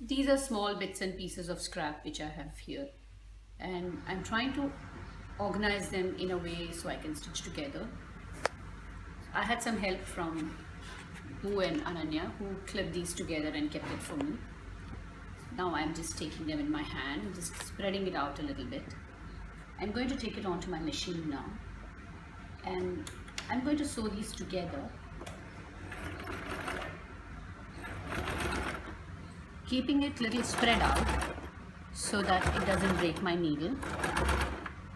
These are small bits and pieces of scrap which I have here, and I'm trying to organize them in a way so I can stitch together. I had some help from Boo and Ananya who clipped these together and kept it for me. Now I'm just taking them in my hand, just spreading it out a little bit. I'm going to take it onto my machine now, and I'm going to sew these together, keeping it little spread out so that it doesn't break my needle.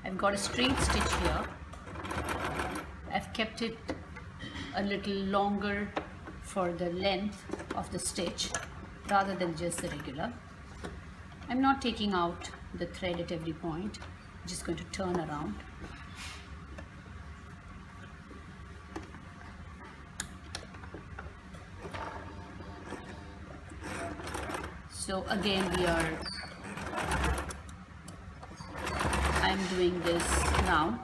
I've got a straight stitch here. I've kept it a little longer for the length of the stitch rather than just the regular. I'm not taking out the thread at every point. I'm just going to turn around. So again I'm doing this now.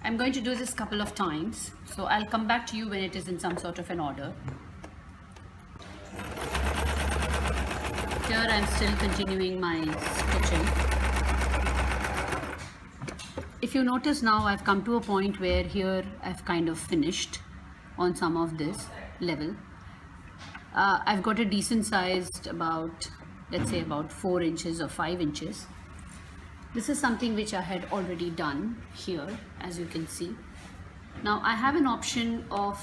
I'm going to do this a couple of times, so I'll come back to you when it is in some sort of an order. Here I'm still continuing my stitching. If you notice now, I've come to a point where here I've kind of finished on some of this level. I've got a decent sized let's say about 4 inches or 5 inches. This is something which I had already done here, as you can see. Now I have an option of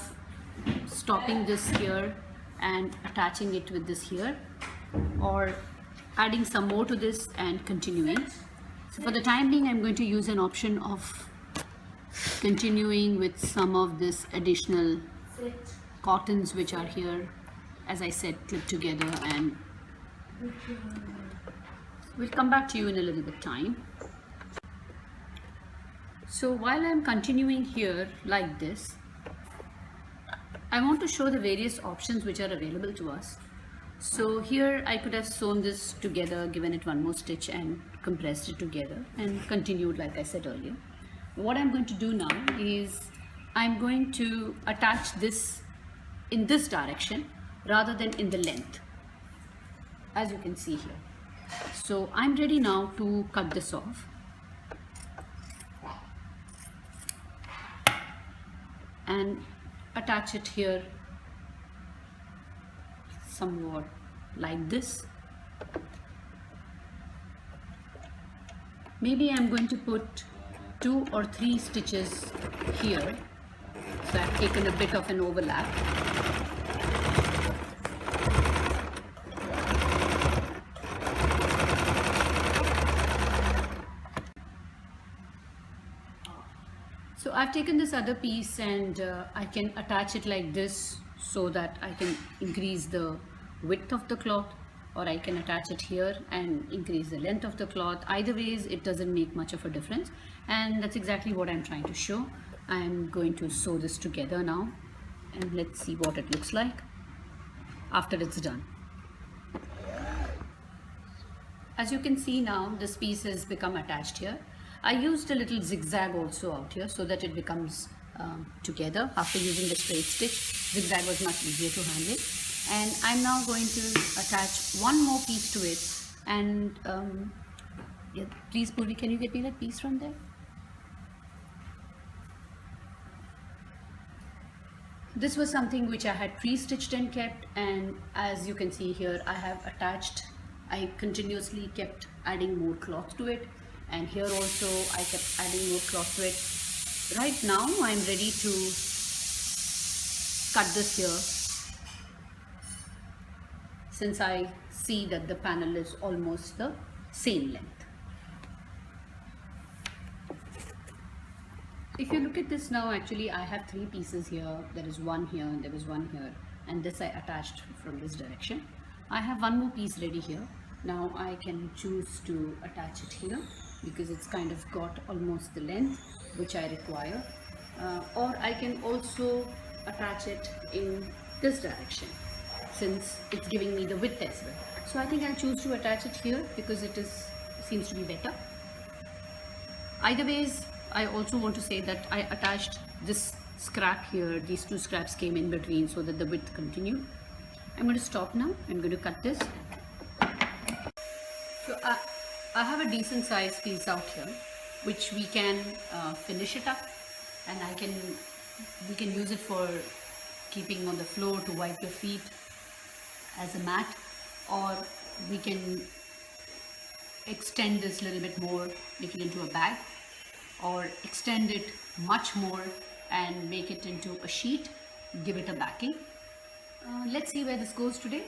stopping this here and attaching it with this here, or adding some more to this and continuing. So for the time being, I'm going to use an option of continuing with some of this additional cottons which are here, as I said, clipped together, and we'll come back to you in a little bit time. So while I'm continuing here like this, I want to show the various options which are available to us. So here I could have sewn this together, given it one more stitch and compressed it together and continued like I said earlier. What I'm going to do now is I'm going to attach this in this direction rather than in the length, as you can see here. So I'm ready now to cut this off. And attach it here somewhat like this. Maybe I'm going to put 2 or 3 stitches here. So I've taken a bit of an overlap. So I've taken this other piece and I can attach it like this so that I can increase the width of the cloth, or I can attach it here and increase the length of the cloth. Either ways, it doesn't make much of a difference, and that's exactly what I'm trying to show. I'm going to sew this together now, and let's see what it looks like after it's done. As you can see now, this piece has become attached here. I used a little zigzag also out here so that it becomes together. After using the straight stitch, zigzag was much easier to handle. And I'm now going to attach one more piece to it. And yeah, please, Purvi, can you get me that piece from there? This was something which I had pre-stitched and kept, and as you can see here, I continuously kept adding more cloth to it, and here also I kept adding more cloth to it. Right now I'm ready to cut this here, since I see that the panel is almost the same length. If you look at this now, actually I have 3 pieces here. There is one here and there is one here, and this I attached from this direction. I have one more piece ready here. Now I can choose to attach it here because it's kind of got almost the length which I require, or I can also attach it in this direction since it's giving me the width as well. So I think I'll choose to attach it here because seems to be better. Either ways, I also want to say that I attached this scrap here. These 2 scraps came in between so that the width continued. I'm going to stop now. I'm going to cut this. So I have a decent size piece out here, which we can finish it up, and we can use it for keeping on the floor to wipe your feet as a mat, or we can extend this a little bit more, make it into a bag, or extend it much more and make it into a sheet, give it a backing. Let's see where this goes today.